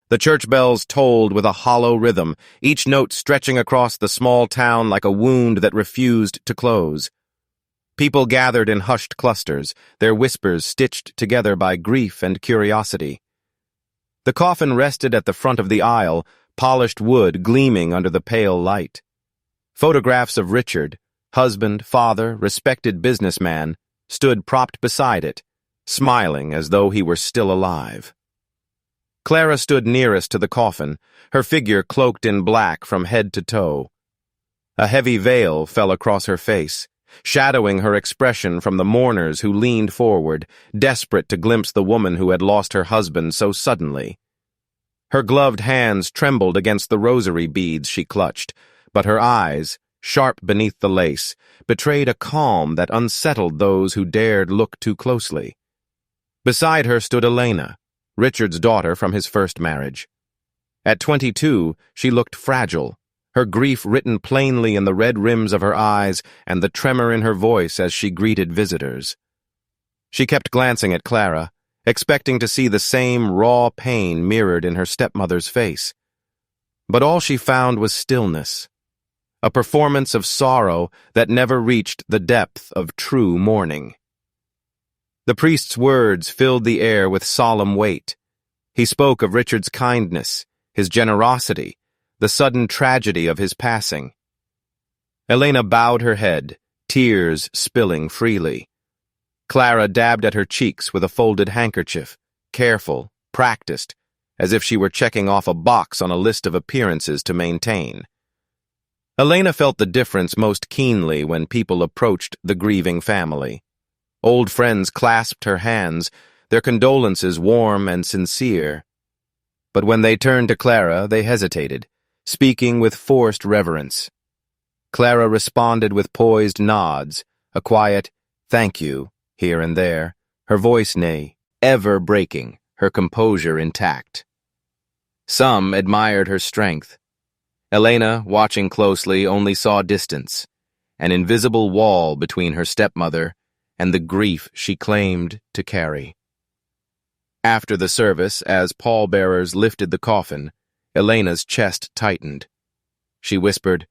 The church bells tolled with a hollow rhythm, each note stretching across the small town like a wound that refused to close. People gathered in hushed clusters, their whispers stitched together by grief and curiosity. The coffin rested at the front of the aisle, polished wood gleaming under the pale light. Photographs of Richard, husband, father, respected businessman, stood propped beside it, smiling as though he were still alive. Clara stood nearest to the coffin, her figure cloaked in black from head to toe. A heavy veil fell across her face, shadowing her expression from the mourners who leaned forward, desperate to glimpse the woman who had lost her husband so suddenly. Her gloved hands trembled against the rosary beads she clutched, but her eyes, sharp beneath the lace, betrayed a calm that unsettled those who dared look too closely. Beside her stood Elena, Richard's daughter from his first marriage. At 22, she looked fragile, her grief written plainly in the red rims of her eyes and the tremor in her voice as she greeted visitors. She kept glancing at Clara, expecting to see the same raw pain mirrored in her stepmother's face. But all she found was stillness, a performance of sorrow that never reached the depth of true mourning. The priest's words filled the air with solemn weight. He spoke of Richard's kindness, his generosity, the sudden tragedy of his passing. Elena bowed her head, tears spilling freely. Clara dabbed at her cheeks with a folded handkerchief, careful, practiced, as if she were checking off a box on a list of appearances to maintain. Elena felt the difference most keenly when people approached the grieving family. Old friends clasped her hands, their condolences warm and sincere. But when they turned to Clara, they hesitated, speaking with forced reverence. Clara responded with poised nods, a quiet "thank you" here and there, her voice ever breaking, her composure intact. Some admired her strength. Elena, watching closely, only saw distance, an invisible wall between her stepmother and the grief she claimed to carry. After the service, as pallbearers lifted the coffin, Elena's chest tightened. She whispered,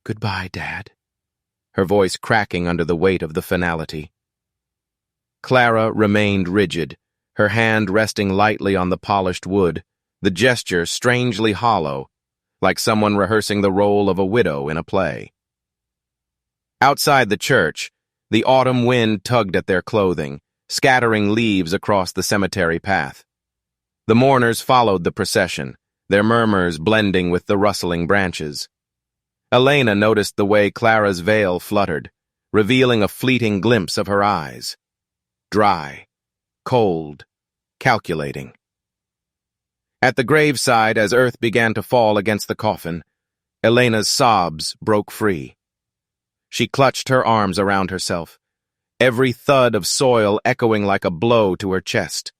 "Goodbye, Dad," her voice cracking under the weight of the finality. Clara remained rigid, her hand resting lightly on the polished wood, the gesture strangely hollow, like someone rehearsing the role of a widow in a play. Outside the church, the autumn wind tugged at their clothing, scattering leaves across the cemetery path. The mourners followed the procession, their murmurs blending with the rustling branches. Elena noticed the way Clara's veil fluttered, revealing a fleeting glimpse of her eyes. Dry, cold, calculating. At the graveside, as earth began to fall against the coffin, Elena's sobs broke free. She clutched her arms around herself, every thud of soil echoing like a blow to her chest.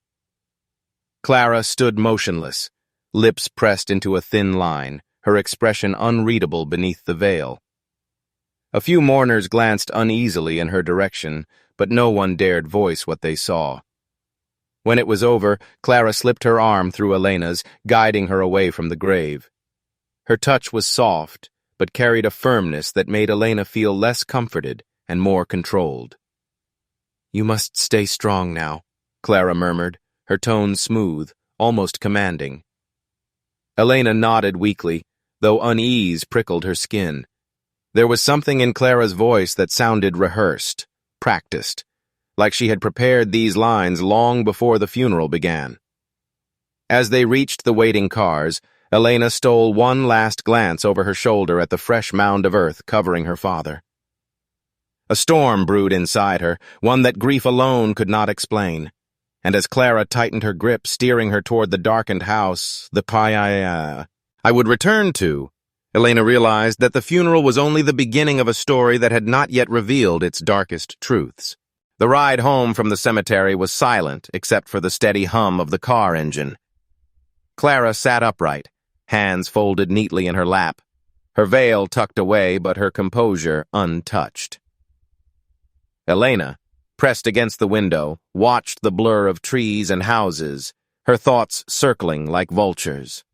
Clara stood motionless, lips pressed into a thin line, her expression unreadable beneath the veil. A few mourners glanced uneasily in her direction, but no one dared voice what they saw. When it was over, Clara slipped her arm through Elena's, guiding her away from the grave. Her touch was soft, but carried a firmness that made Elena feel less comforted and more controlled. "You must stay strong now," Clara murmured, her tone smooth, almost commanding. Elena nodded weakly, though unease prickled her skin. There was something in Clara's voice that sounded rehearsed, practiced, like she had prepared these lines long before the funeral began. As they reached the waiting cars, Elena stole one last glance over her shoulder at the fresh mound of earth covering her father. A storm brewed inside her, one that grief alone could not explain. And as Clara tightened her grip, steering her toward the darkened house, I would return to, Elena realized that the funeral was only the beginning of a story that had not yet revealed its darkest truths. The ride home from the cemetery was silent, except for the steady hum of the car engine. Clara sat upright, hands folded neatly in her lap, her veil tucked away but her composure untouched. Elena, pressed against the window, watched the blur of trees and houses, her thoughts circling like vultures.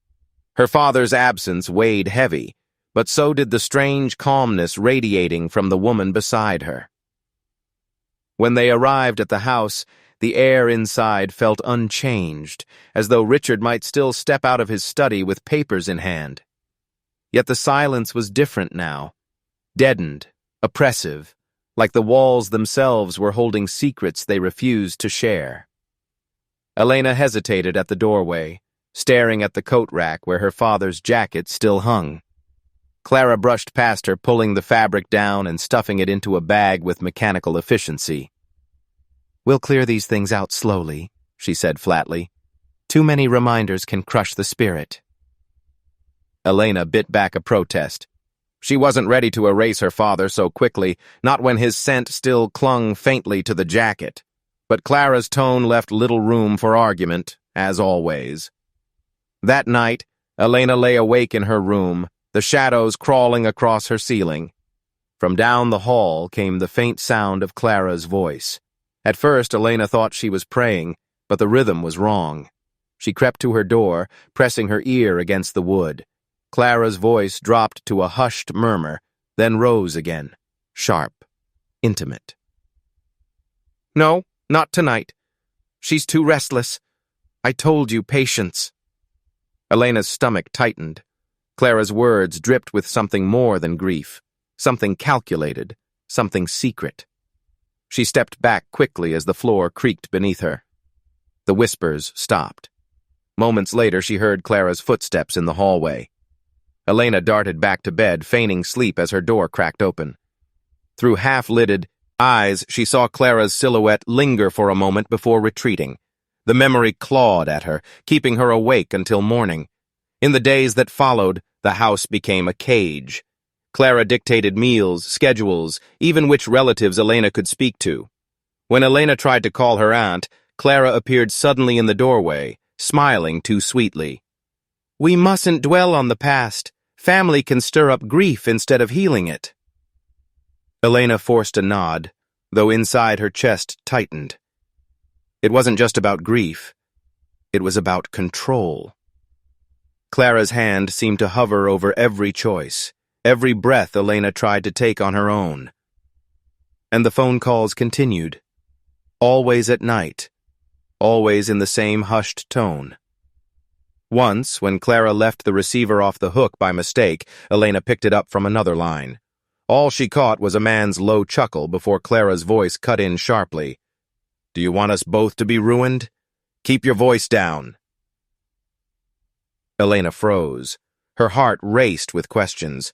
Her father's absence weighed heavy, but so did the strange calmness radiating from the woman beside her. When they arrived at the house, the air inside felt unchanged, as though Richard might still step out of his study with papers in hand. Yet the silence was different now, deadened, oppressive, like the walls themselves were holding secrets they refused to share. Elena hesitated at the doorway, staring at the coat rack where her father's jacket still hung. Clara brushed past her, pulling the fabric down and stuffing it into a bag with mechanical efficiency. "We'll clear these things out slowly," she said flatly. "Too many reminders can crush the spirit." Elena bit back a protest. She wasn't ready to erase her father so quickly, not when his scent still clung faintly to the jacket. But Clara's tone left little room for argument, as always. That night, Elena lay awake in her room, the shadows crawling across her ceiling. From down the hall came the faint sound of Clara's voice. At first, Elena thought she was praying, but the rhythm was wrong. She crept to her door, pressing her ear against the wood. Clara's voice dropped to a hushed murmur, then rose again, sharp, intimate. "No, not tonight. She's too restless. I told you, patience." Elena's stomach tightened. Clara's words dripped with something more than grief, something calculated, something secret. She stepped back quickly as the floor creaked beneath her. The whispers stopped. Moments later, she heard Clara's footsteps in the hallway. Elena darted back to bed, feigning sleep as her door cracked open. Through half-lidded eyes, she saw Clara's silhouette linger for a moment before retreating. The memory clawed at her, keeping her awake until morning. In the days that followed, the house became a cage. Clara dictated meals, schedules, even which relatives Elena could speak to. When Elena tried to call her aunt, Clara appeared suddenly in the doorway, smiling too sweetly. "We mustn't dwell on the past. Family can stir up grief instead of healing it." Elena forced a nod, though inside her chest tightened. It wasn't just about grief. It was about control. Clara's hand seemed to hover over every choice, every breath Elena tried to take on her own. And the phone calls continued. Always at night. Always in the same hushed tone. Once, when Clara left the receiver off the hook by mistake, Elena picked it up from another line. All she caught was a man's low chuckle before Clara's voice cut in sharply. "Do you want us both to be ruined? Keep your voice down." Elena froze. Her heart raced with questions.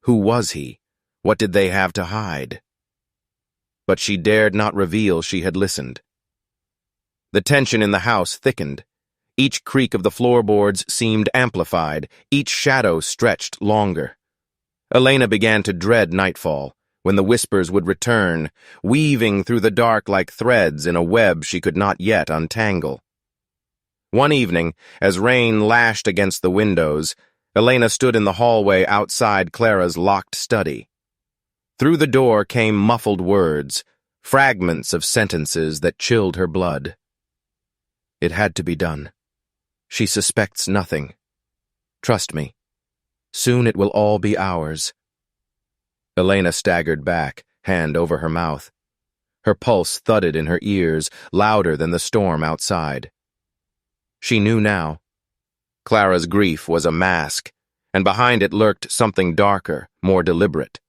Who was he? What did they have to hide? But she dared not reveal she had listened. The tension in the house thickened. Each creak of the floorboards seemed amplified, each shadow stretched longer. Elena began to dread nightfall, when the whispers would return, weaving through the dark like threads in a web she could not yet untangle. One evening, as rain lashed against the windows, Elena stood in the hallway outside Clara's locked study. Through the door came muffled words, fragments of sentences that chilled her blood. It had to be done. She suspects nothing. Trust me. Soon it will all be ours. Elena staggered back, hand over her mouth. Her pulse thudded in her ears, louder than the storm outside. She knew now. Clara's grief was a mask, and behind it lurked something darker, more deliberate.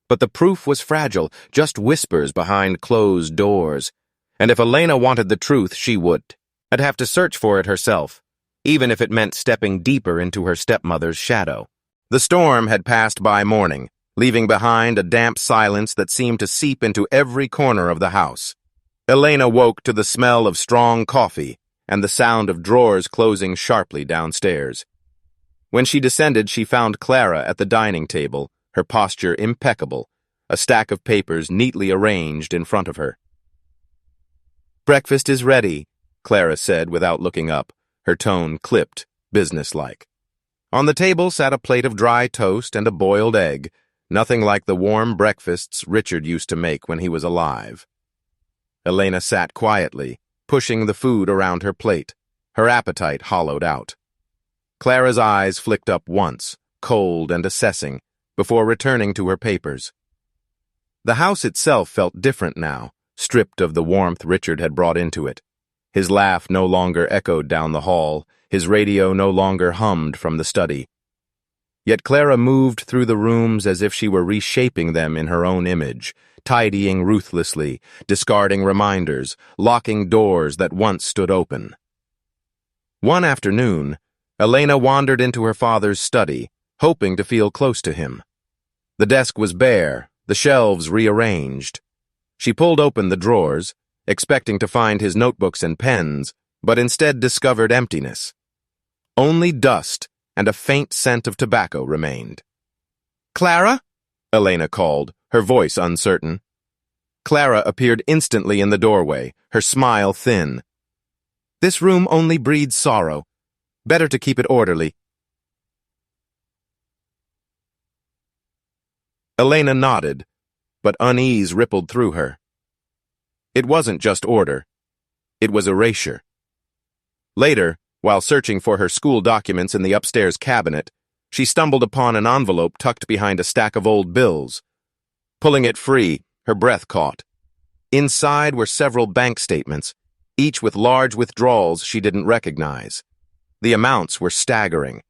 But the proof was fragile, just whispers behind closed doors. And if Elena wanted the truth, she would. I'd have to search for it herself, even if it meant stepping deeper into her stepmother's shadow. The storm had passed by morning, leaving behind a damp silence that seemed to seep into every corner of the house. Elena woke to the smell of strong coffee and the sound of drawers closing sharply downstairs. When she descended, she found Clara at the dining table, her posture impeccable, a stack of papers neatly arranged in front of her. "Breakfast is ready," Clara said without looking up, her tone clipped, businesslike. On the table sat a plate of dry toast and a boiled egg, nothing like the warm breakfasts Richard used to make when he was alive. Elena sat quietly, pushing the food around her plate. her appetite hollowed out. Clara's eyes flicked up once, cold and assessing, before returning to her papers. The house itself felt different now, stripped of the warmth Richard had brought into it. His laugh no longer echoed down the hall, his radio no longer hummed from the study. Yet Clara moved through the rooms as if she were reshaping them in her own image, tidying ruthlessly, discarding reminders, locking doors that once stood open. One afternoon, Elena wandered into her father's study, hoping to feel close to him. The desk was bare, the shelves rearranged. She pulled open the drawers, expecting to find his notebooks and pens, but instead discovered emptiness. Only dust and a faint scent of tobacco remained. "Clara?" Elena called, her voice uncertain. Clara appeared instantly in the doorway, her smile thin. "This room only breeds sorrow. Better to keep it orderly." Elena nodded, but unease rippled through her. It wasn't just order. It was erasure. Later, while searching for her school documents in the upstairs cabinet, she stumbled upon an envelope tucked behind a stack of old bills. Pulling it free, her breath caught. Inside were several bank statements, each with large withdrawals she didn't recognize. The amounts were staggering,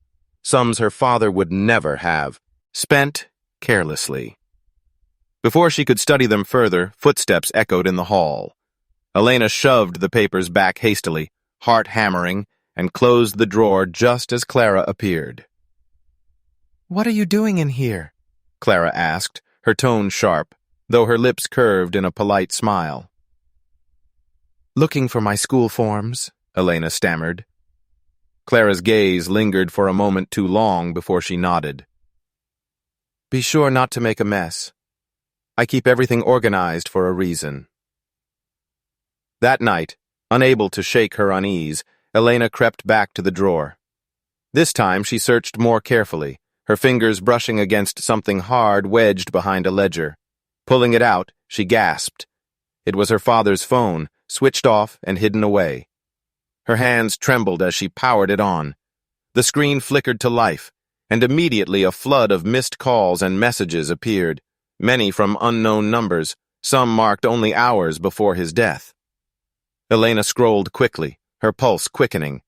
sums her father would never have, spent carelessly. Before she could study them further, footsteps echoed in the hall. Elena shoved the papers back hastily, heart hammering, and closed the drawer just as Clara appeared. "What are you doing in here?" Clara asked, her tone sharp, though her lips curved in a polite smile. "Looking for my school forms," Elena stammered. Clara's gaze lingered for a moment too long before she nodded. "Be sure not to make a mess. I keep everything organized for a reason." That night, unable to shake her unease, Elena crept back to the drawer. This time she searched more carefully, her fingers brushing against something hard wedged behind a ledger. Pulling it out, she gasped. It was her father's phone, switched off and hidden away. Her hands trembled as she powered it on. The screen flickered to life, and immediately a flood of missed calls and messages appeared, many from unknown numbers, some marked only hours before his death. Elena scrolled quickly, her pulse quickening.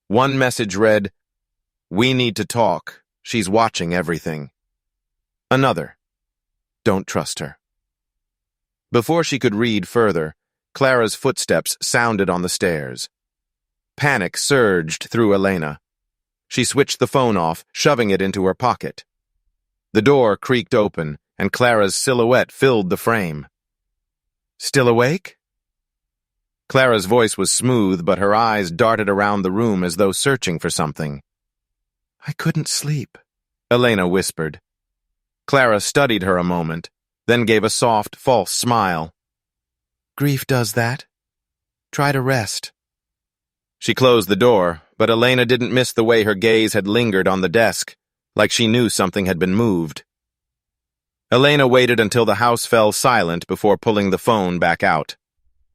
One message read, "We need to talk. She's watching everything." Another, "Don't trust her." Before she could read further, Clara's footsteps sounded on the stairs. Panic surged through Elena. She switched the phone off, shoving it into her pocket. The door creaked open, and Clara's silhouette filled the frame. "Still awake?" Clara's voice was smooth, but her eyes darted around the room as though searching for something. "I couldn't sleep," Elena whispered. Clara studied her a moment, then gave a soft, false smile. "Grief does that. Try to rest." She closed the door, but Elena didn't miss the way her gaze had lingered on the desk, like she knew something had been moved. Elena waited until the house fell silent before pulling the phone back out.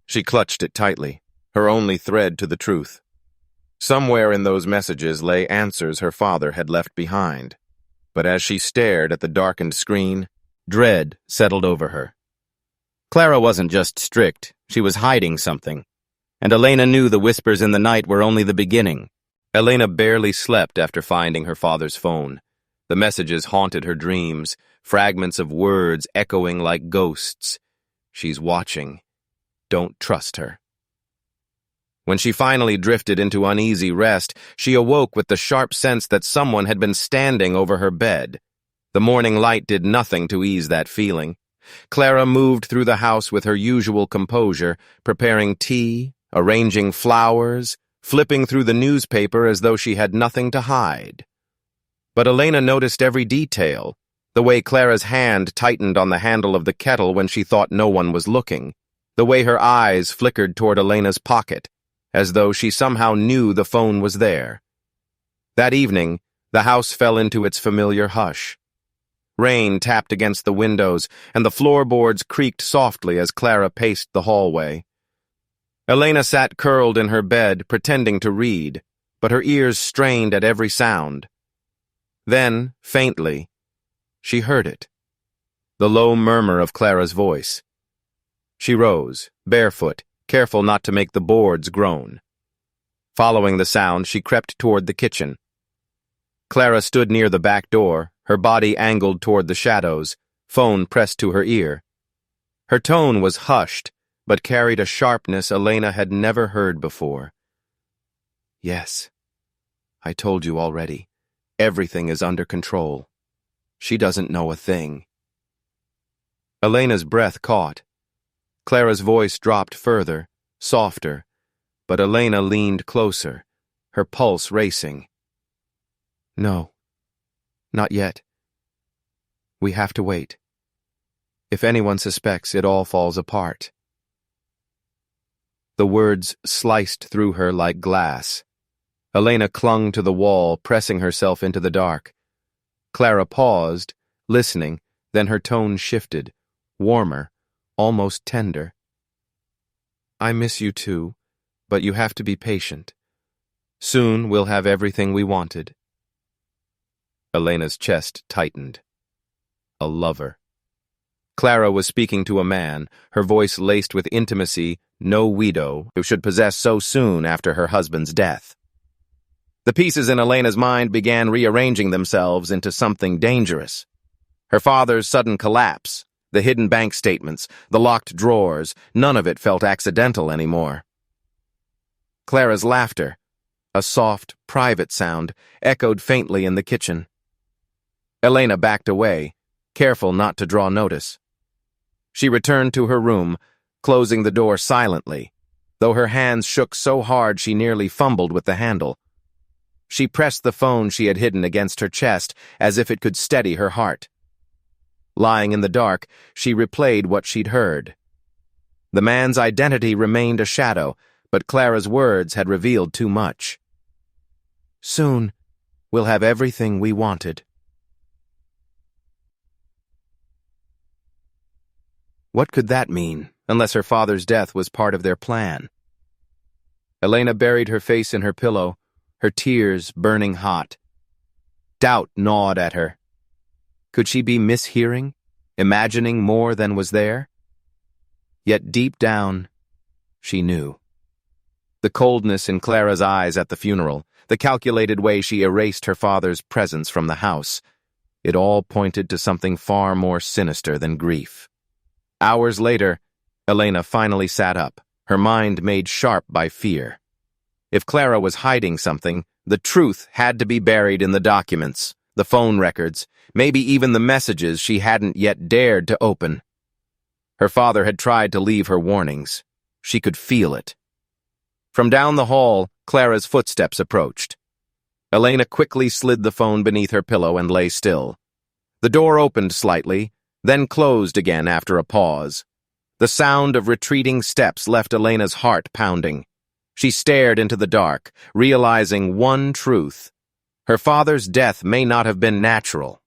She clutched it tightly, her only thread to the truth. Somewhere in those messages lay answers her father had left behind. But as she stared at the darkened screen, dread settled over her. Clara wasn't just strict, she was hiding something. And Elena knew the whispers in the night were only the beginning. Elena barely slept after finding her father's phone. The messages haunted her dreams, fragments of words echoing like ghosts. "She's watching. Don't trust her." When she finally drifted into uneasy rest, she awoke with the sharp sense that someone had been standing over her bed. The morning light did nothing to ease that feeling. Clara moved through the house with her usual composure, preparing tea, arranging flowers, flipping through the newspaper as though she had nothing to hide. But Elena noticed every detail, the way Clara's hand tightened on the handle of the kettle when she thought no one was looking, the way her eyes flickered toward Elena's pocket, as though she somehow knew the phone was there. That evening, the house fell into its familiar hush. Rain tapped against the windows, and the floorboards creaked softly as Clara paced the hallway. Elena sat curled in her bed, pretending to read, but her ears strained at every sound. Then, faintly, she heard it. The low murmur of Clara's voice. She rose, barefoot, careful not to make the boards groan. Following the sound, she crept toward the kitchen. Clara stood near the back door, her body angled toward the shadows, phone pressed to her ear. Her tone was hushed, but carried a sharpness Elena had never heard before. "Yes, I told you already. Everything is under control. She doesn't know a thing." Elena's breath caught. Clara's voice dropped further, softer, but Elena leaned closer, her pulse racing. "No, not yet. We have to wait. If anyone suspects, it all falls apart." The words sliced through her like glass. Elena clung to the wall, pressing herself into the dark. Clara paused, listening, then her tone shifted, warmer, almost tender. "I miss you too, but you have to be patient. Soon we'll have everything we wanted." Elena's chest tightened. A lover. Clara was speaking to a man, her voice laced with intimacy, no widow who should possess so soon after her husband's death. The pieces in Elena's mind began rearranging themselves into something dangerous. Her father's sudden collapse, the hidden bank statements, the locked drawers, none of it felt accidental anymore. Clara's laughter, a soft, private sound, echoed faintly in the kitchen. Elena backed away, careful not to draw notice. She returned to her room, closing the door silently, though her hands shook so hard she nearly fumbled with the handle. She pressed the phone she had hidden against her chest as if it could steady her heart. Lying in the dark, she replayed what she'd heard. The man's identity remained a shadow, but Clara's words had revealed too much. "Soon, we'll have everything we wanted." What could that mean, unless her father's death was part of their plan? Elena buried her face in her pillow, her tears burning hot. Doubt gnawed at her. Could she be mishearing, imagining more than was there? Yet deep down, she knew. The coldness in Clara's eyes at the funeral, the calculated way she erased her father's presence from the house, it all pointed to something far more sinister than grief. Hours later, Elena finally sat up, her mind made sharp by fear. If Clara was hiding something, the truth had to be buried in the documents, the phone records, maybe even the messages she hadn't yet dared to open. Her father had tried to leave her warnings. She could feel it. From down the hall, Clara's footsteps approached. Elena quickly slid the phone beneath her pillow and lay still. The door opened slightly, then closed again after a pause. The sound of retreating steps left Elena's heart pounding. She stared into the dark, realizing one truth. Her father's death may not have been natural.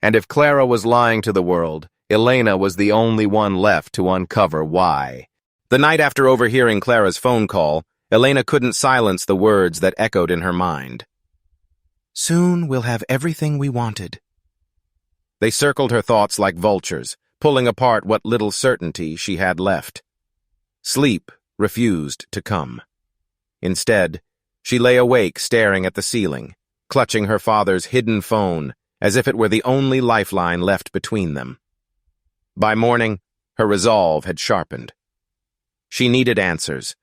And if Clara was lying to the world, Elena was the only one left to uncover why. The night after overhearing Clara's phone call, Elena couldn't silence the words that echoed in her mind. "Soon we'll have everything we wanted." They circled her thoughts like vultures, pulling apart what little certainty she had left. Sleep refused to come. Instead, she lay awake staring at the ceiling, clutching her father's hidden phone as if it were the only lifeline left between them. By morning, her resolve had sharpened. She needed answers,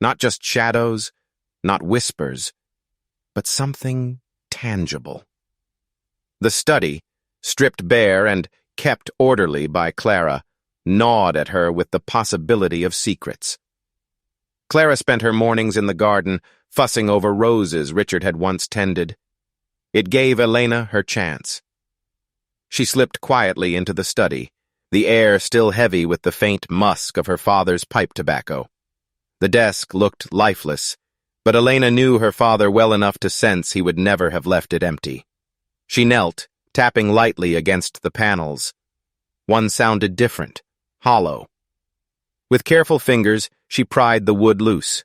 not just shadows, not whispers, but something tangible. The study, stripped bare and kept orderly by Clara, gnawed at her with the possibility of secrets. Clara spent her mornings in the garden, fussing over roses Richard had once tended. It gave Elena her chance. She slipped quietly into the study, the air still heavy with the faint musk of her father's pipe tobacco. The desk looked lifeless, but Elena knew her father well enough to sense he would never have left it empty. She knelt, tapping lightly against the panels. One sounded different, hollow. With careful fingers, she pried the wood loose.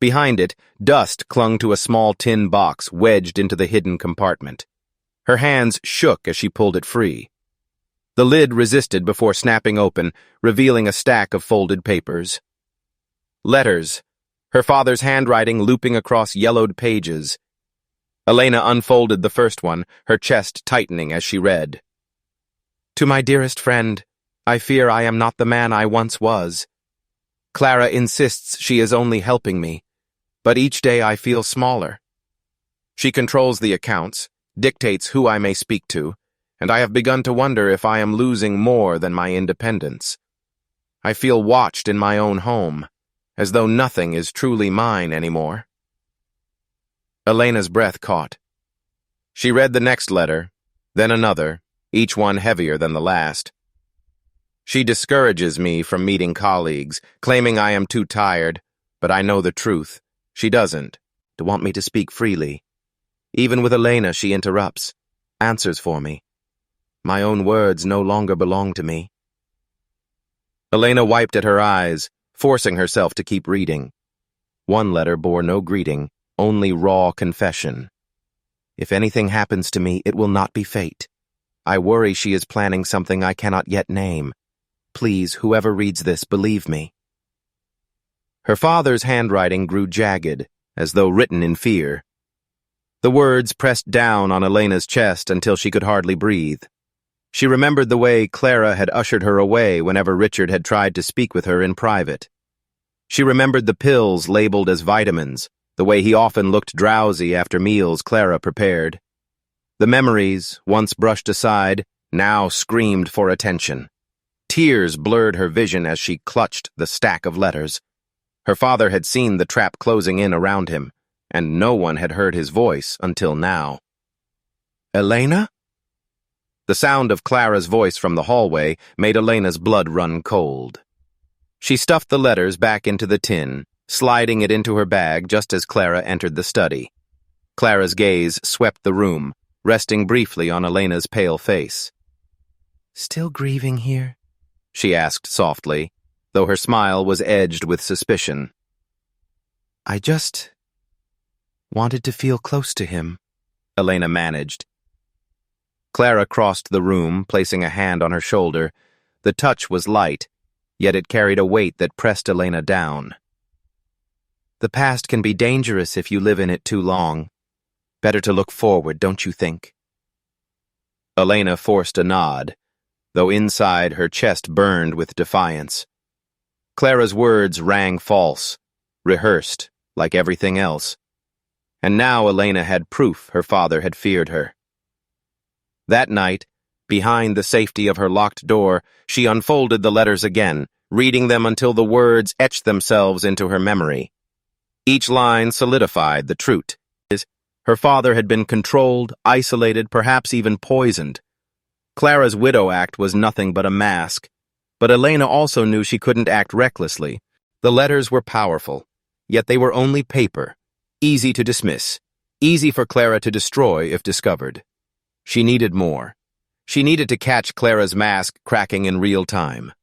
Behind it, dust clung to a small tin box wedged into the hidden compartment. Her hands shook as she pulled it free. The lid resisted before snapping open, revealing a stack of folded papers. Letters, her father's handwriting looping across yellowed pages. Elena unfolded the first one, her chest tightening as she read. To my dearest friend, I fear I am not the man I once was. Clara insists she is only helping me, but each day I feel smaller. She controls the accounts, dictates who I may speak to, and I have begun to wonder if I am losing more than my independence. I feel watched in my own home, as though nothing is truly mine anymore. Elena's breath caught. She read the next letter, then another, each one heavier than the last. She discourages me from meeting colleagues, claiming I am too tired, but I know the truth. She doesn't, to want me to speak freely. Even with Elena, she interrupts, answers for me. My own words no longer belong to me. Elena wiped at her eyes, forcing herself to keep reading. One letter bore no greeting, only raw confession. If anything happens to me, it will not be fate. I worry she is planning something I cannot yet name. Please, whoever reads this, believe me. Her father's handwriting grew jagged, as though written in fear. The words pressed down on Elena's chest until she could hardly breathe. She remembered the way Clara had ushered her away whenever Richard had tried to speak with her in private. She remembered the pills labeled as vitamins, the way he often looked drowsy after meals Clara prepared. The memories, once brushed aside, now screamed for attention. Tears blurred her vision as she clutched the stack of letters. Her father had seen the trap closing in around him, and no one had heard his voice until now. Elena? The sound of Clara's voice from the hallway made Elena's blood run cold. She stuffed the letters back into the tin, sliding it into her bag just as Clara entered the study. Clara's gaze swept the room, resting briefly on Elena's pale face. Still grieving here? She asked softly, though her smile was edged with suspicion. I just wanted to feel close to him, Elena managed. Clara crossed the room, placing a hand on her shoulder. The touch was light, yet it carried a weight that pressed Elena down. The past can be dangerous if you live in it too long. Better to look forward, don't you think? Elena forced a nod, though inside her chest burned with defiance. Clara's words rang false, rehearsed, like everything else. And now Elena had proof her father had feared her. That night, behind the safety of her locked door, she unfolded the letters again, reading them until the words etched themselves into her memory. Each line solidified the truth. Her father had been controlled, isolated, perhaps even poisoned. Clara's widow act was nothing but a mask, but Elena also knew she couldn't act recklessly. The letters were powerful, yet they were only paper, easy to dismiss, easy for Clara to destroy if discovered. She needed more. She needed to catch Clara's mask cracking in real time.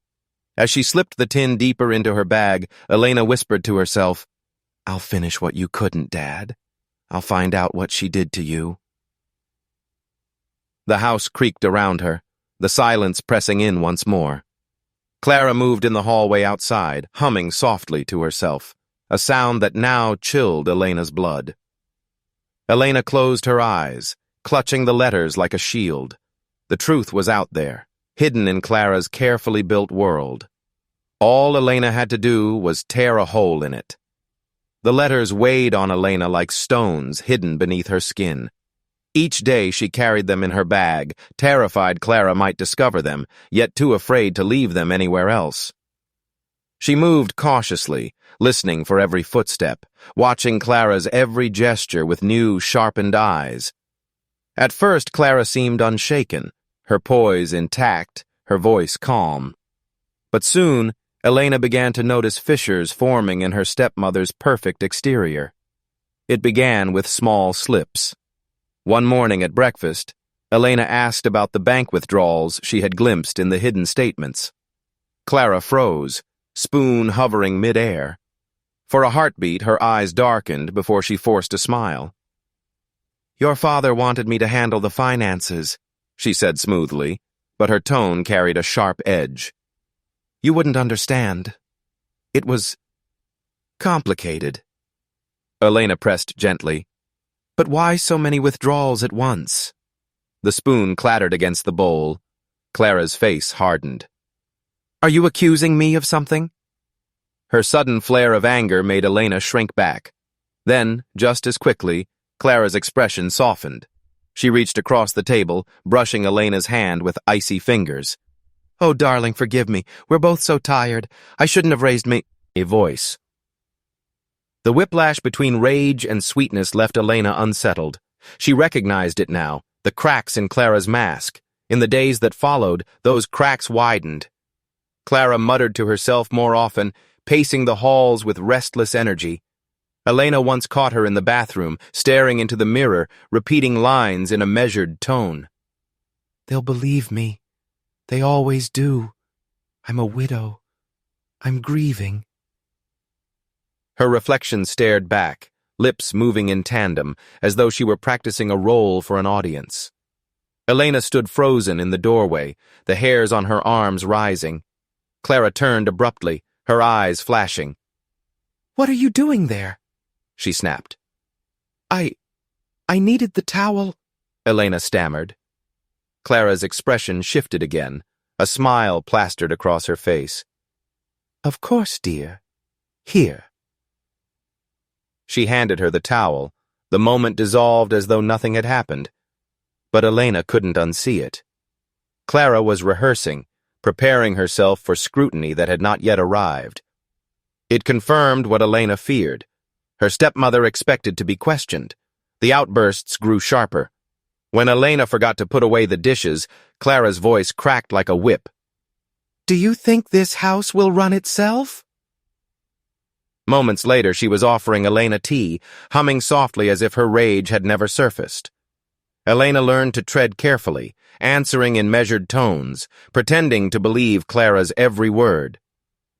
As she slipped the tin deeper into her bag, Elena whispered to herself, I'll finish what you couldn't, Dad. I'll find out what she did to you. The house creaked around her, the silence pressing in once more. Clara moved in the hallway outside, humming softly to herself, a sound that now chilled Elena's blood. Elena closed her eyes, clutching the letters like a shield. The truth was out there, hidden in Clara's carefully built world. All Elena had to do was tear a hole in it. The letters weighed on Elena like stones hidden beneath her skin. Each day she carried them in her bag, terrified Clara might discover them, yet too afraid to leave them anywhere else. She moved cautiously, listening for every footstep, watching Clara's every gesture with new, sharpened eyes. At first, Clara seemed unshaken, her poise intact, her voice calm. But soon, Elena began to notice fissures forming in her stepmother's perfect exterior. It began with small slips. One morning at breakfast, Elena asked about the bank withdrawals she had glimpsed in the hidden statements. Clara froze, spoon hovering mid-air. For a heartbeat, her eyes darkened before she forced a smile. "Your father wanted me to handle the finances," she said smoothly, but her tone carried a sharp edge. "You wouldn't understand. It was complicated." Elena pressed gently. "But why so many withdrawals at once?" The spoon clattered against the bowl. Clara's face hardened. "Are you accusing me of something?" Her sudden flare of anger made Elena shrink back. Then, just as quickly, Clara's expression softened. She reached across the table, brushing Elena's hand with icy fingers. "Oh, darling, forgive me. We're both so tired. I shouldn't have raised me—" A voice. The whiplash between rage and sweetness left Elena unsettled. She recognized it now, the cracks in Clara's mask. In the days that followed, those cracks widened. Clara muttered to herself more often, pacing the halls with restless energy. Elena once caught her in the bathroom, staring into the mirror, repeating lines in a measured tone. "They'll believe me. They always do. I'm a widow. I'm grieving." Her reflection stared back, lips moving in tandem, as though she were practicing a role for an audience. Elena stood frozen in the doorway, the hairs on her arms rising. Clara turned abruptly, her eyes flashing. "What are you doing there?" she snapped. I needed the towel," Elena stammered. Clara's expression shifted again, a smile plastered across her face. "Of course, dear. Here." She handed her the towel. The moment dissolved as though nothing had happened. But Elena couldn't unsee it. Clara was rehearsing, preparing herself for scrutiny that had not yet arrived. It confirmed what Elena feared. Her stepmother expected to be questioned. The outbursts grew sharper. When Elena forgot to put away the dishes, Clara's voice cracked like a whip. "Do you think this house will run itself?" Moments later, she was offering Elena tea, humming softly as if her rage had never surfaced. Elena learned to tread carefully, answering in measured tones, pretending to believe Clara's every word.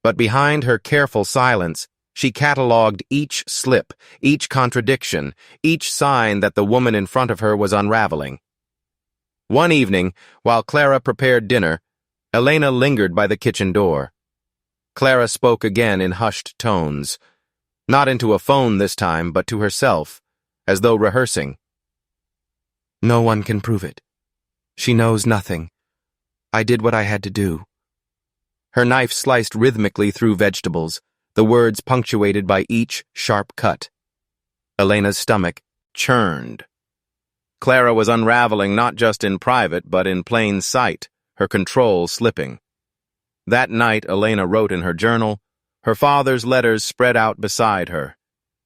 But behind her careful silence, she catalogued each slip, each contradiction, each sign that the woman in front of her was unraveling. One evening, while Clara prepared dinner, Elena lingered by the kitchen door. Clara spoke again in hushed tones, not into a phone this time, but to herself, as though rehearsing. "No one can prove it. She knows nothing. I did what I had to do." Her knife sliced rhythmically through vegetables, the words punctuated by each sharp cut. Elena's stomach churned. Clara was unraveling not just in private, but in plain sight, her control slipping. That night, Elena wrote in her journal, her father's letters spread out beside her.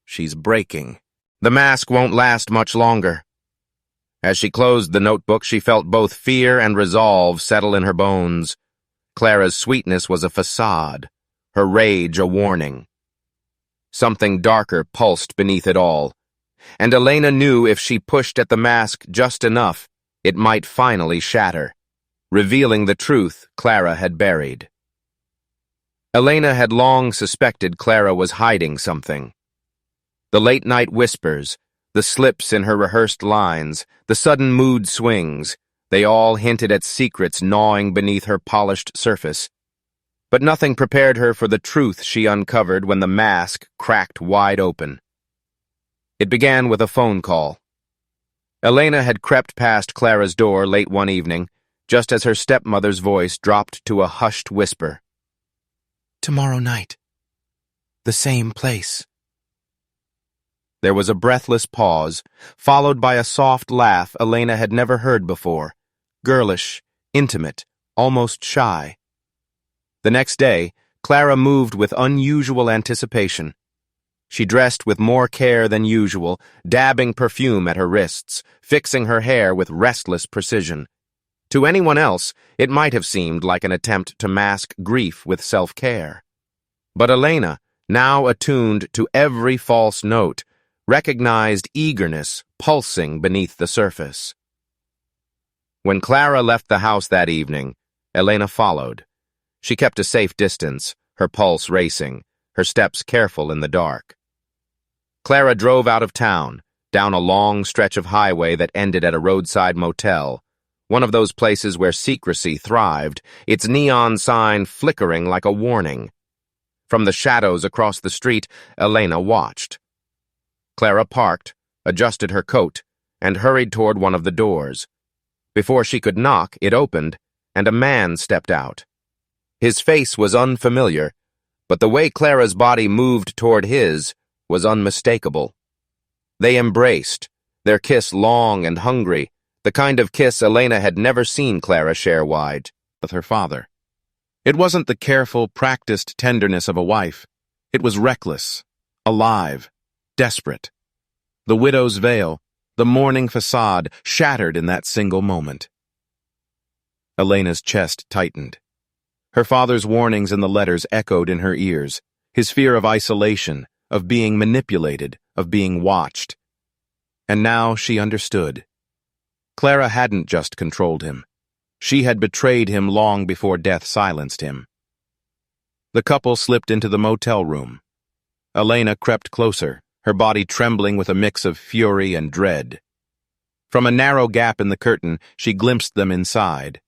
"She's breaking. The mask won't last much longer." As she closed the notebook, she felt both fear and resolve settle in her bones. Clara's sweetness was a facade, her rage a warning. Something darker pulsed beneath it all, and Elena knew if she pushed at the mask just enough, it might finally shatter, revealing the truth Clara had buried. Elena had long suspected Clara was hiding something. The late-night whispers, the slips in her rehearsed lines, the sudden mood swings, they all hinted at secrets gnawing beneath her polished surface. But nothing prepared her for the truth she uncovered when the mask cracked wide open. It began with a phone call. Elena had crept past Clara's door late one evening, just as her stepmother's voice dropped to a hushed whisper. "Tomorrow night. The same place." There was a breathless pause, followed by a soft laugh Elena had never heard before, girlish, intimate, almost shy. The next day, Clara moved with unusual anticipation. She dressed with more care than usual, dabbing perfume at her wrists, fixing her hair with restless precision. To anyone else, it might have seemed like an attempt to mask grief with self-care. But Elena, now attuned to every false note, recognized eagerness pulsing beneath the surface. When Clara left the house that evening, Elena followed. She kept a safe distance, her pulse racing, her steps careful in the dark. Clara drove out of town, down a long stretch of highway that ended at a roadside motel, one of those places where secrecy thrived, its neon sign flickering like a warning. From the shadows across the street, Elena watched. Clara parked, adjusted her coat, and hurried toward one of the doors. Before she could knock, it opened, and a man stepped out. His face was unfamiliar, but the way Clara's body moved toward his was unmistakable. They embraced, their kiss long and hungry, the kind of kiss Elena had never seen Clara share wide with her father. It wasn't the careful, practiced tenderness of a wife. It was reckless, alive, desperate. The widow's veil, the mourning facade, shattered in that single moment. Elena's chest tightened. Her father's warnings in the letters echoed in her ears, his fear of isolation, of being manipulated, of being watched. And now she understood. Clara hadn't just controlled him. She had betrayed him long before death silenced him. The couple slipped into the motel room. Elena crept closer, her body trembling with a mix of fury and dread. From a narrow gap in the curtain, she glimpsed them inside.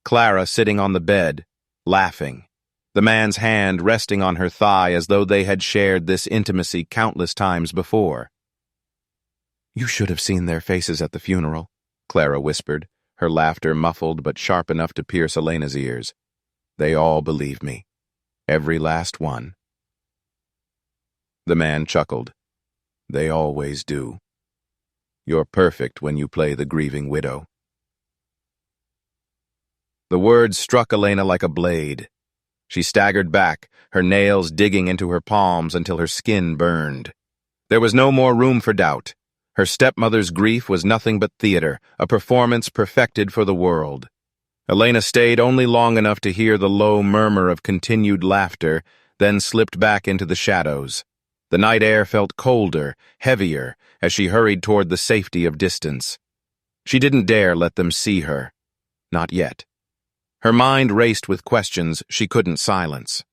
Clara sitting on the bed, laughing, the man's hand resting on her thigh as though they had shared this intimacy countless times before. "You should have seen their faces at the funeral," Clara whispered, her laughter muffled but sharp enough to pierce Elena's ears. "They all believe me. Every last one." The man chuckled. "They always do. You're perfect when you play the grieving widow." The words struck Elena like a blade. She staggered back, her nails digging into her palms until her skin burned. There was no more room for doubt. Her stepmother's grief was nothing but theater, a performance perfected for the world. Elena stayed only long enough to hear the low murmur of continued laughter, then slipped back into the shadows. The night air felt colder, heavier, as she hurried toward the safety of distance. She didn't dare let them see her. Not yet. Her mind raced with questions she couldn't silence.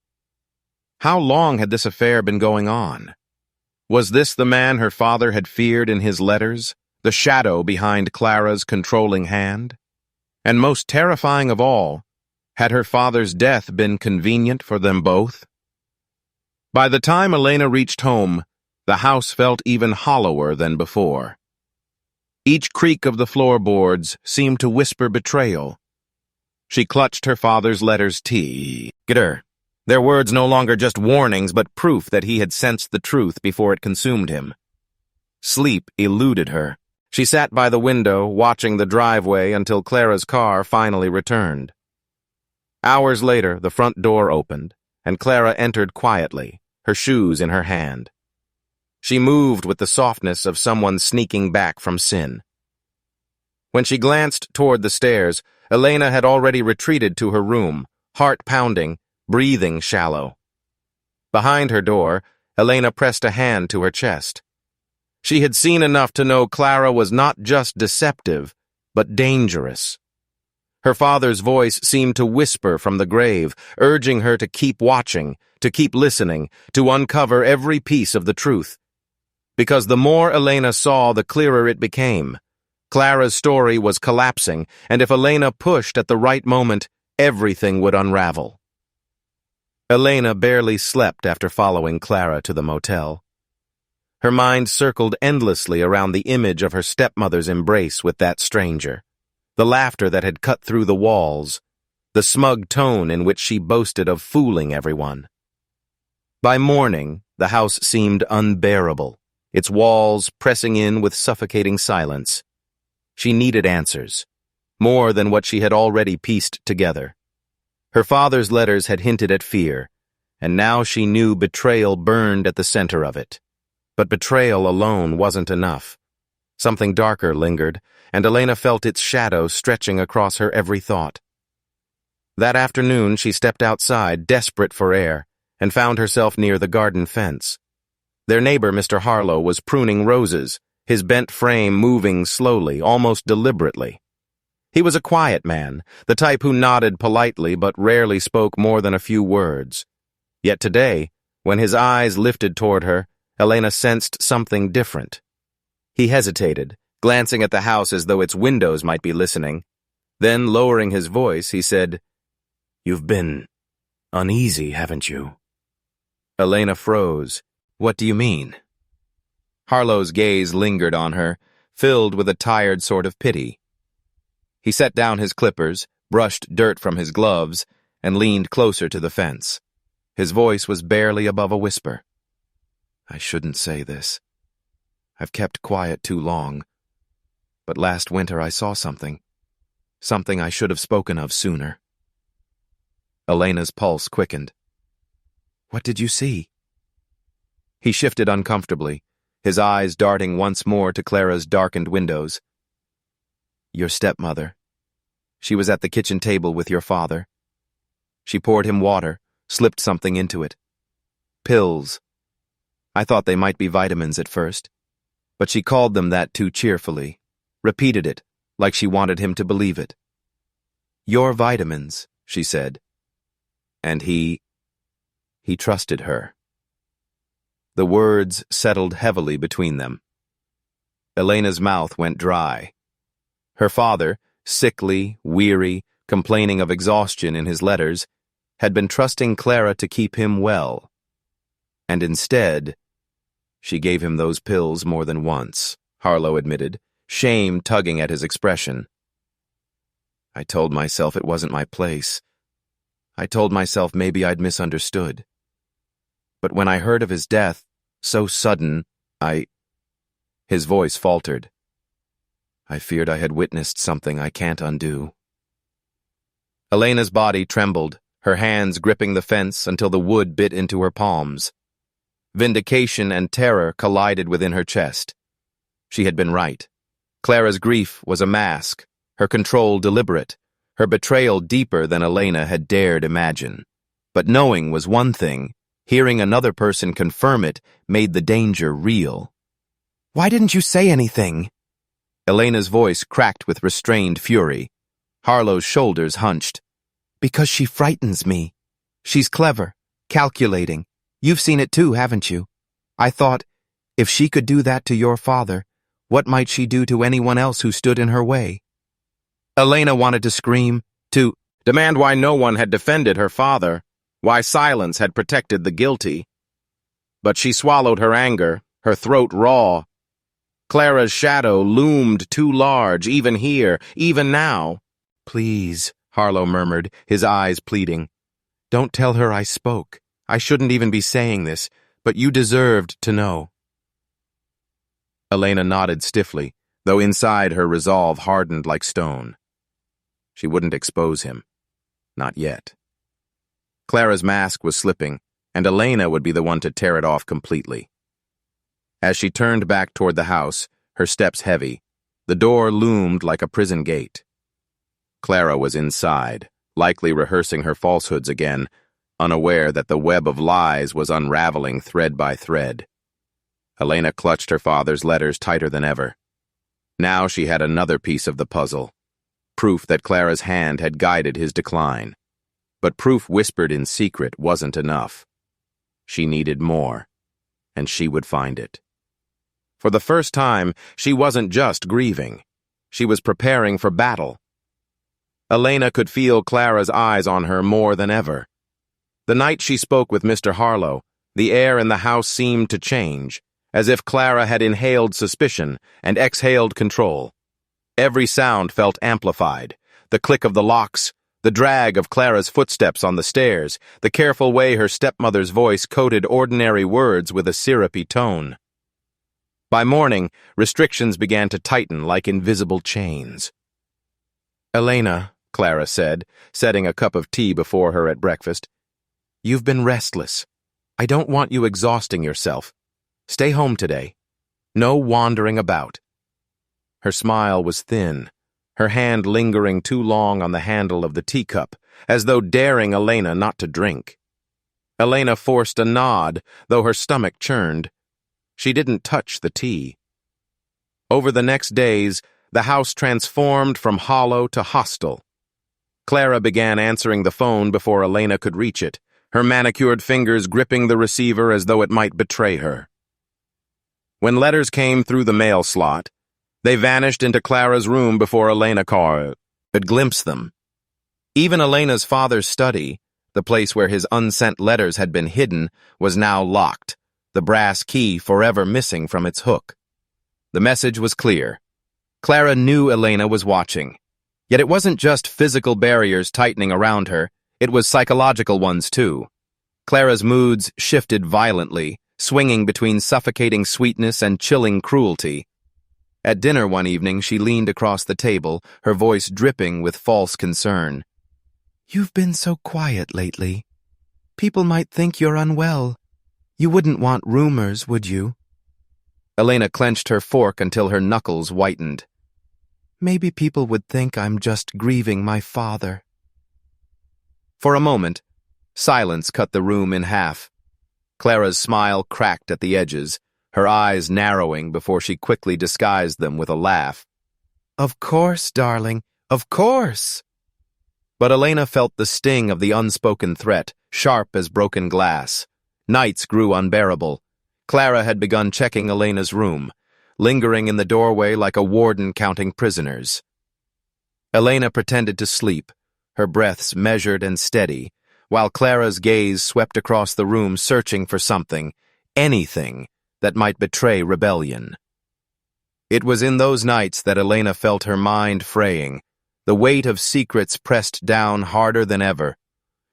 How long had this affair been going on? Was this the man her father had feared in his letters, the shadow behind Clara's controlling hand? And most terrifying of all, had her father's death been convenient for them both? By the time Elena reached home, the house felt even hollower than before. Each creak of the floorboards seemed to whisper betrayal. She clutched her father's letters tighter. Their words no longer just warnings, but proof that he had sensed the truth before it consumed him. Sleep eluded her. She sat by the window, watching the driveway until Clara's car finally returned. Hours later, the front door opened, and Clara entered quietly, her shoes in her hand. She moved with the softness of someone sneaking back from sin. When she glanced toward the stairs, Elena had already retreated to her room, heart pounding, breathing shallow. Behind her door, Elena pressed a hand to her chest. She had seen enough to know Clara was not just deceptive, but dangerous. Her father's voice seemed to whisper from the grave, urging her to keep watching, to keep listening, to uncover every piece of the truth. Because the more Elena saw, the clearer it became. Clara's story was collapsing, and if Elena pushed at the right moment, everything would unravel. Elena barely slept after following Clara to the motel. Her mind circled endlessly around the image of her stepmother's embrace with that stranger, the laughter that had cut through the walls, the smug tone in which she boasted of fooling everyone. By morning, the house seemed unbearable, its walls pressing in with suffocating silence. She needed answers, more than what she had already pieced together. Her father's letters had hinted at fear, and now she knew betrayal burned at the center of it. But betrayal alone wasn't enough. Something darker lingered, and Elena felt its shadow stretching across her every thought. That afternoon she stepped outside, desperate for air, and found herself near the garden fence. Their neighbor, Mr. Harlow, was pruning roses, his bent frame moving slowly, almost deliberately. He was a quiet man, the type who nodded politely but rarely spoke more than a few words. Yet today, when his eyes lifted toward her, Elena sensed something different. He hesitated, glancing at the house as though its windows might be listening. Then, lowering his voice, he said, "You've been uneasy, haven't you?" Elena froze. "What do you mean?" Harlow's gaze lingered on her, filled with a tired sort of pity. He set down his clippers, brushed dirt from his gloves, and leaned closer to the fence. His voice was barely above a whisper. "I shouldn't say this. I've kept quiet too long. But last winter I saw something. Something I should have spoken of sooner." Elena's pulse quickened. "What did you see?" He shifted uncomfortably, his eyes darting once more to Clara's darkened windows. "Your stepmother. She was at the kitchen table with your father. She poured him water, slipped something into it. Pills. I thought they might be vitamins at first, but she called them that too cheerfully, repeated it, like she wanted him to believe it. 'Your vitamins,' she said. And he trusted her." The words settled heavily between them. Elena's mouth went dry. Her father, sickly, weary, complaining of exhaustion in his letters, had been trusting Clara to keep him well. And instead, she gave him those pills more than once, Harlow admitted, shame tugging at his expression. "I told myself it wasn't my place. I told myself maybe I'd misunderstood. But when I heard of his death, so sudden, His voice faltered. "I feared I had witnessed something I can't undo." Elena's body trembled, her hands gripping the fence until the wood bit into her palms. Vindication and terror collided within her chest. She had been right. Clara's grief was a mask, her control deliberate, her betrayal deeper than Elena had dared imagine. But knowing was one thing. Hearing another person confirm it made the danger real. "Why didn't you say anything?" Elena's voice cracked with restrained fury. Harlow's shoulders hunched. "Because she frightens me. She's clever, calculating. You've seen it too, haven't you? I thought, if she could do that to your father, what might she do to anyone else who stood in her way?" Elena wanted to scream, to demand why no one had defended her father, why silence had protected the guilty. But she swallowed her anger, her throat raw. Clara's shadow loomed too large, even here, even now. "Please," Harlow murmured, his eyes pleading. "Don't tell her I spoke. I shouldn't even be saying this, but you deserved to know." Elena nodded stiffly, though inside her resolve hardened like stone. She wouldn't expose him. Not yet. Clara's mask was slipping, and Elena would be the one to tear it off completely. As she turned back toward the house, her steps heavy, the door loomed like a prison gate. Clara was inside, likely rehearsing her falsehoods again, unaware that the web of lies was unraveling thread by thread. Elena clutched her father's letters tighter than ever. Now she had another piece of the puzzle, proof that Clara's hand had guided his decline. But proof whispered in secret wasn't enough. She needed more, and she would find it. For the first time, she wasn't just grieving. She was preparing for battle. Elena could feel Clara's eyes on her more than ever. The night she spoke with Mr. Harlow, the air in the house seemed to change, as if Clara had inhaled suspicion and exhaled control. Every sound felt amplified, the click of the locks, the drag of Clara's footsteps on the stairs, the careful way her stepmother's voice coded ordinary words with a syrupy tone. By morning, restrictions began to tighten like invisible chains. "Elena," Clara said, setting a cup of tea before her at breakfast, "you've been restless. I don't want you exhausting yourself. Stay home today. No wandering about." Her smile was thin, her hand lingering too long on the handle of the teacup, as though daring Elena not to drink. Elena forced a nod, though her stomach churned. She didn't touch the tea. Over the next days, the house transformed from hollow to hostile. Clara began answering the phone before Elena could reach it, her manicured fingers gripping the receiver as though it might betray her. When letters came through the mail slot, they vanished into Clara's room before Elena could glimpse them. Even Elena's father's study, the place where his unsent letters had been hidden, was now locked, the brass key forever missing from its hook. The message was clear. Clara knew Elena was watching. Yet it wasn't just physical barriers tightening around her, it was psychological ones too. Clara's moods shifted violently, swinging between suffocating sweetness and chilling cruelty. At dinner one evening, she leaned across the table, her voice dripping with false concern. "You've been so quiet lately. People might think you're unwell. You wouldn't want rumors, would you?" Elena clenched her fork until her knuckles whitened. "Maybe people would think I'm just grieving my father." For a moment, silence cut the room in half. Clara's smile cracked at the edges, her eyes narrowing before she quickly disguised them with a laugh. "Of course, darling, of course." But Elena felt the sting of the unspoken threat, sharp as broken glass. Nights grew unbearable. Clara had begun checking Elena's room, lingering in the doorway like a warden counting prisoners. Elena pretended to sleep, her breaths measured and steady, while Clara's gaze swept across the room searching for something, anything, that might betray rebellion. It was in those nights that Elena felt her mind fraying, the weight of secrets pressed down harder than ever.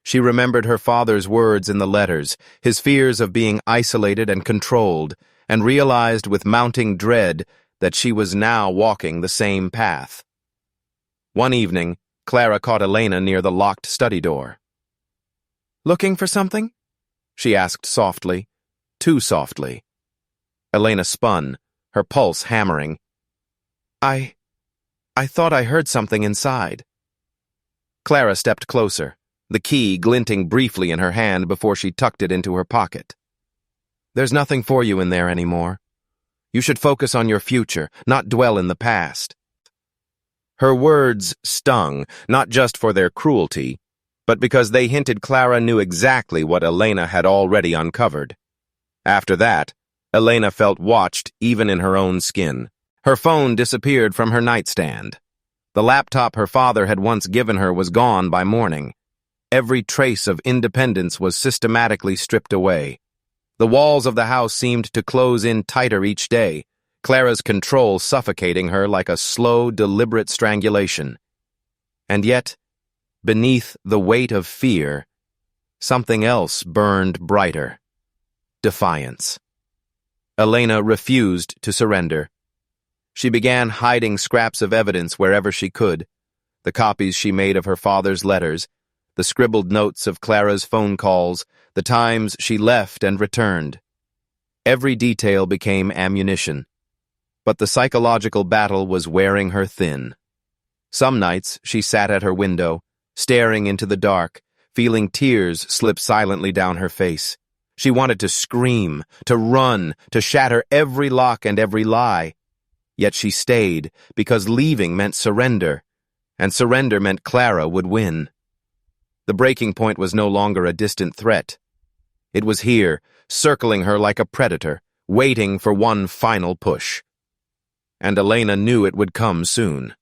She remembered her father's words in the letters, his fears of being isolated and controlled, and realized with mounting dread that she was now walking the same path. One evening, Clara caught Elena near the locked study door. "Looking for something?" she asked softly, too softly. Elena spun, her pulse hammering. I thought I heard something inside." Clara stepped closer, the key glinting briefly in her hand before she tucked it into her pocket. "There's nothing for you in there anymore. You should focus on your future, not dwell in the past." Her words stung, not just for their cruelty, but because they hinted Clara knew exactly what Elena had already uncovered. After that, Elena felt watched even in her own skin. Her phone disappeared from her nightstand. The laptop her father had once given her was gone by morning. Every trace of independence was systematically stripped away. The walls of the house seemed to close in tighter each day, Clara's control suffocating her like a slow, deliberate strangulation. And yet, beneath the weight of fear, something else burned brighter. Defiance. Elena refused to surrender. She began hiding scraps of evidence wherever she could, the copies she made of her father's letters, the scribbled notes of Clara's phone calls, the times she left and returned. Every detail became ammunition, but the psychological battle was wearing her thin. Some nights she sat at her window, staring into the dark, feeling tears slip silently down her face. She wanted to scream, to run, to shatter every lock and every lie. Yet she stayed, because leaving meant surrender, and surrender meant Clara would win. The breaking point was no longer a distant threat. It was here, circling her like a predator, waiting for one final push. And Elena knew it would come soon.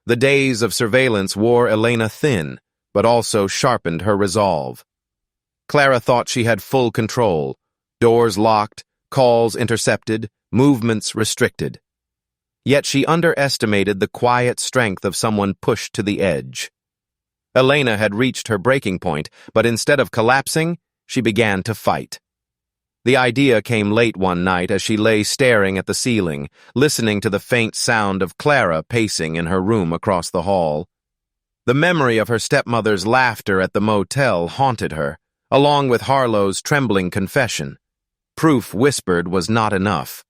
The days of surveillance wore Elena thin, but also sharpened her resolve. Clara thought she had full control, doors locked, calls intercepted, movements restricted. Yet she underestimated the quiet strength of someone pushed to the edge. Elena had reached her breaking point, but instead of collapsing, she began to fight. The idea came late one night as she lay staring at the ceiling, listening to the faint sound of Clara pacing in her room across the hall. The memory of her stepmother's laughter at the motel haunted her, along with Harlow's trembling confession. Proof whispered was not enough.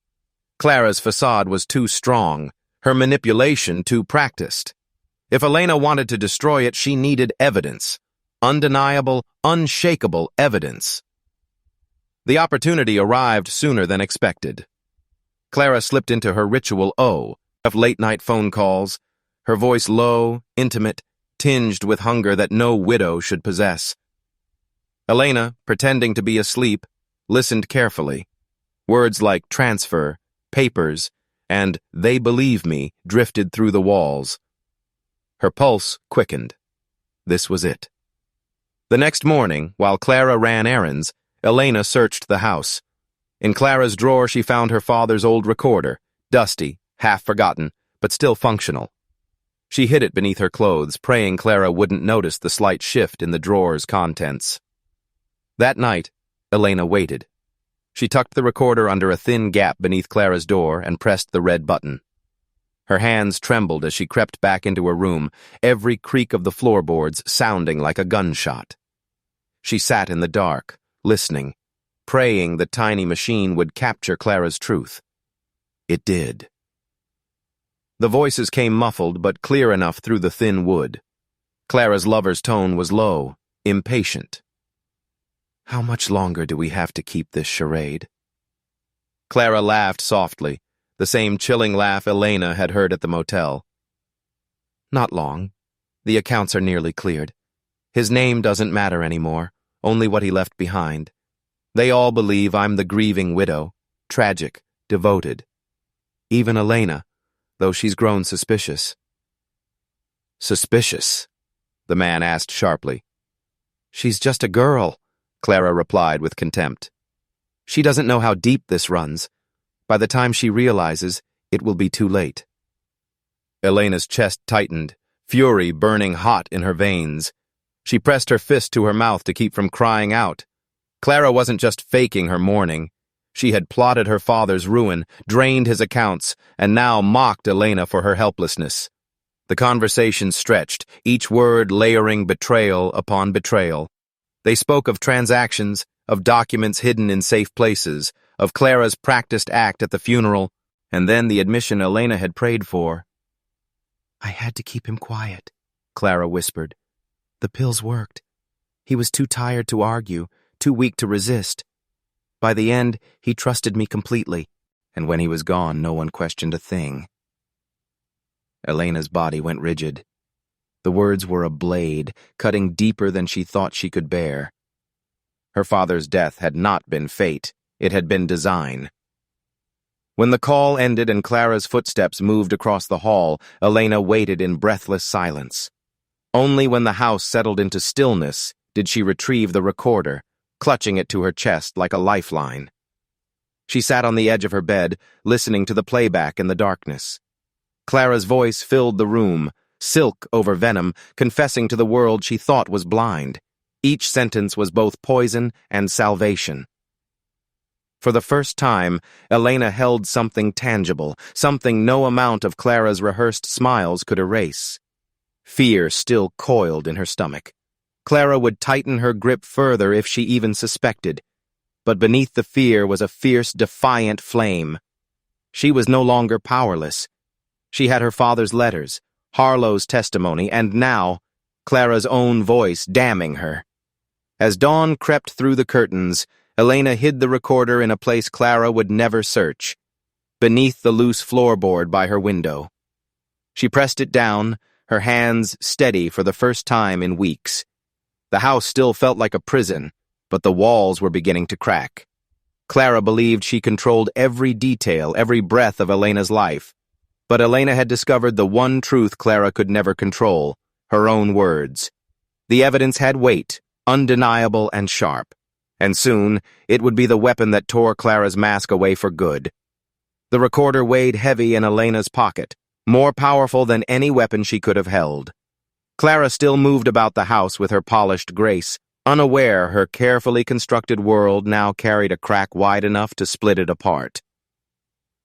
Clara's facade was too strong, her manipulation too practiced. If Elena wanted to destroy it, she needed evidence. Undeniable, unshakable evidence. The opportunity arrived sooner than expected. Clara slipped into her ritual of late-night phone calls, her voice low, intimate, tinged with hunger that no widow should possess. Elena, pretending to be asleep, listened carefully. Words like transfer, papers, and they believe me drifted through the walls. Her pulse quickened. This was it. The next morning, while Clara ran errands, Elena searched the house. In Clara's drawer she found her father's old recorder, dusty, half forgotten, but still functional. She hid it beneath her clothes, praying Clara wouldn't notice the slight shift in the drawer's contents. That night, Elena waited. She tucked the recorder under a thin gap beneath Clara's door and pressed the red button. Her hands trembled as she crept back into her room, every creak of the floorboards sounding like a gunshot. She sat in the dark, listening, praying the tiny machine would capture Clara's truth. It did. The voices came muffled but clear enough through the thin wood. Clara's lover's tone was low, impatient. How much longer do we have to keep this charade? Clara laughed softly, the same chilling laugh Elena had heard at the motel. Not long. The accounts are nearly cleared. His name doesn't matter anymore, only what he left behind. They all believe I'm the grieving widow, tragic, devoted. Even Elena, though she's grown suspicious. Suspicious? The man asked sharply. She's just a girl, Clara replied with contempt. She doesn't know how deep this runs. By the time she realizes, it will be too late. Elena's chest tightened, fury burning hot in her veins. She pressed her fist to her mouth to keep from crying out. Clara wasn't just faking her mourning. She had plotted her father's ruin, drained his accounts, and now mocked Elena for her helplessness. The conversation stretched, each word layering betrayal upon betrayal. They spoke of transactions, of documents hidden in safe places, of Clara's practiced act at the funeral, and then the admission Elena had prayed for. I had to keep him quiet, Clara whispered. The pills worked. He was too tired to argue, too weak to resist. By the end, he trusted me completely, and when he was gone, no one questioned a thing. Elena's body went rigid. The words were a blade, cutting deeper than she thought she could bear. Her father's death had not been fate, it had been design. When the call ended and Clara's footsteps moved across the hall, Elena waited in breathless silence. Only when the house settled into stillness did she retrieve the recorder, clutching it to her chest like a lifeline. She sat on the edge of her bed, listening to the playback in the darkness. Clara's voice filled the room, silk over venom, confessing to the world she thought was blind. Each sentence was both poison and salvation. For the first time, Elena held something tangible, something no amount of Clara's rehearsed smiles could erase. Fear still coiled in her stomach. Clara would tighten her grip further if she even suspected. But beneath the fear was a fierce, defiant flame. She was no longer powerless. She had her father's letters, Harlow's testimony, and now, Clara's own voice damning her. As dawn crept through the curtains, Elena hid the recorder in a place Clara would never search, beneath the loose floorboard by her window. She pressed it down, her hands steady for the first time in weeks. The house still felt like a prison, but the walls were beginning to crack. Clara believed she controlled every detail, every breath of Elena's life. But Elena had discovered the one truth Clara could never control, her own words. The evidence had weight, undeniable and sharp. And soon, it would be the weapon that tore Clara's mask away for good. The recorder weighed heavy in Elena's pocket, more powerful than any weapon she could have held. Clara still moved about the house with her polished grace, unaware her carefully constructed world now carried a crack wide enough to split it apart.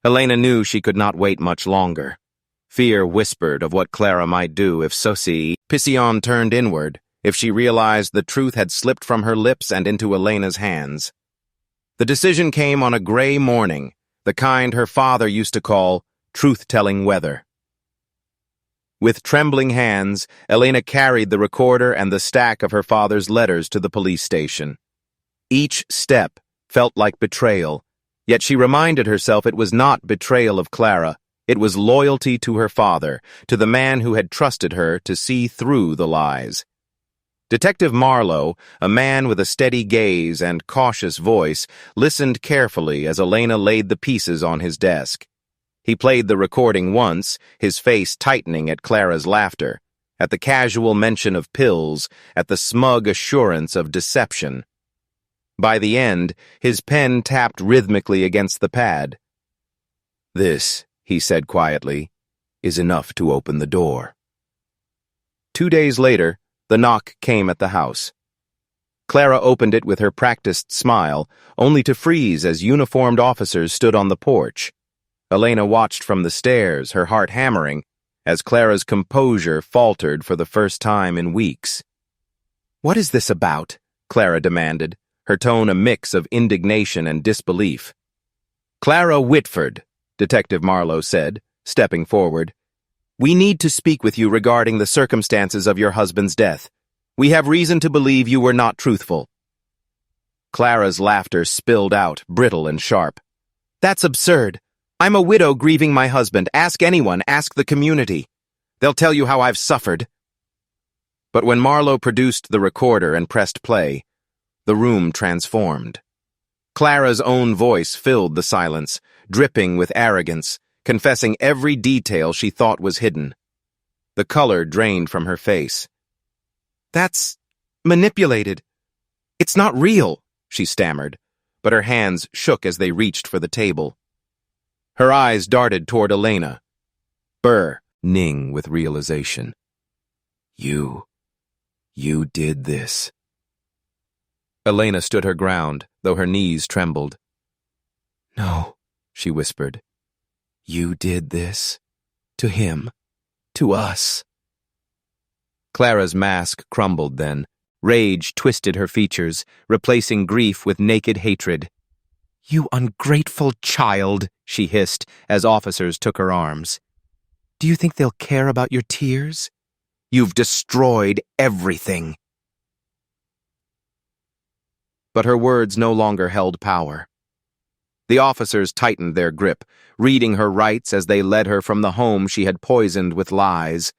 Elena knew she could not wait much longer. Fear whispered of what Clara might do if Pission turned inward, if she realized the truth had slipped from her lips and into Elena's hands. The decision came on a gray morning, the kind her father used to call truth-telling weather. With trembling hands, Elena carried the recorder and the stack of her father's letters to the police station. Each step felt like betrayal, yet she reminded herself it was not betrayal of Clara. It was loyalty to her father, to the man who had trusted her to see through the lies. Detective Marlowe, a man with a steady gaze and cautious voice, listened carefully as Elena laid the pieces on his desk. He played the recording once, his face tightening at Clara's laughter, at the casual mention of pills, at the smug assurance of deception. By the end, his pen tapped rhythmically against the pad. "This," he said quietly, "is enough to open the door." 2 days later, the knock came at the house. Clara opened it with her practiced smile, only to freeze as uniformed officers stood on the porch. Elena watched from the stairs, her heart hammering, as Clara's composure faltered for the first time in weeks. "What is this about?" Clara demanded, her tone a mix of indignation and disbelief. "Clara Whitford," Detective Marlowe said, stepping forward. "We need to speak with you regarding the circumstances of your husband's death. We have reason to believe you were not truthful." Clara's laughter spilled out, brittle and sharp. "That's absurd. I'm a widow grieving my husband. Ask anyone, ask the community. They'll tell you how I've suffered." But when Marlowe produced the recorder and pressed play, the room transformed. Clara's own voice filled the silence, dripping with arrogance, confessing every detail she thought was hidden. The color drained from her face. "That's manipulated. It's not real," she stammered, but her hands shook as they reached for the table. Her eyes darted toward Elena, burning with realization. You did this." Elena stood her ground, though her knees trembled. "No," she whispered. "You did this. To him. To us." Clara's mask crumbled then. Rage twisted her features, replacing grief with naked hatred. "You ungrateful child," she hissed as officers took her arms. "Do you think they'll care about your tears? You've destroyed everything." But her words no longer held power. The officers tightened their grip, reading her rights as they led her from the home she had poisoned with lies.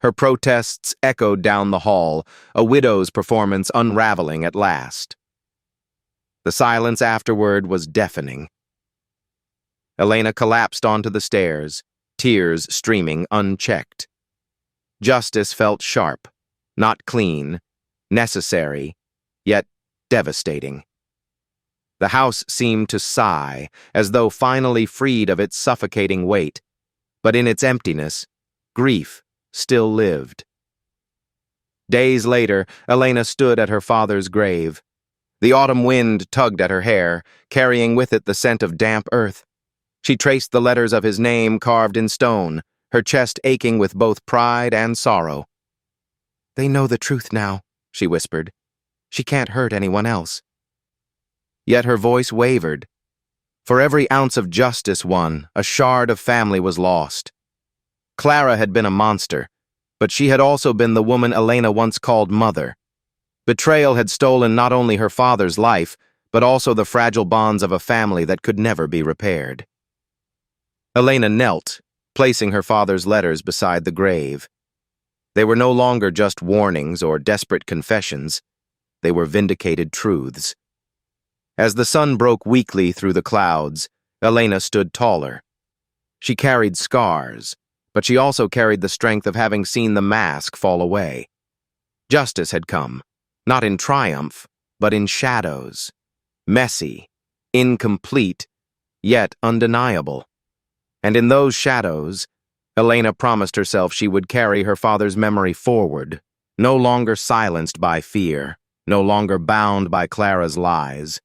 Her protests echoed down the hall, a widow's performance unraveling at last. The silence afterward was deafening. Elena collapsed onto the stairs, tears streaming unchecked. Justice felt sharp, not clean, necessary, yet devastating. The house seemed to sigh, as though finally freed of its suffocating weight, but in its emptiness, grief still lived. Days later, Elena stood at her father's grave. The autumn wind tugged at her hair, carrying with it the scent of damp earth. She traced the letters of his name carved in stone, her chest aching with both pride and sorrow. "They know the truth now," she whispered. "She can't hurt anyone else." Yet her voice wavered. For every ounce of justice won, a shard of family was lost. Clara had been a monster, but she had also been the woman Elena once called mother. Betrayal had stolen not only her father's life, but also the fragile bonds of a family that could never be repaired. Elena knelt, placing her father's letters beside the grave. They were no longer just warnings or desperate confessions. They were vindicated truths. As the sun broke weakly through the clouds, Elena stood taller. She carried scars, but she also carried the strength of having seen the mask fall away. Justice had come, not in triumph, but in shadows. Messy, incomplete, yet undeniable. And in those shadows, Elena promised herself she would carry her father's memory forward, no longer silenced by fear, no longer bound by Clara's lies.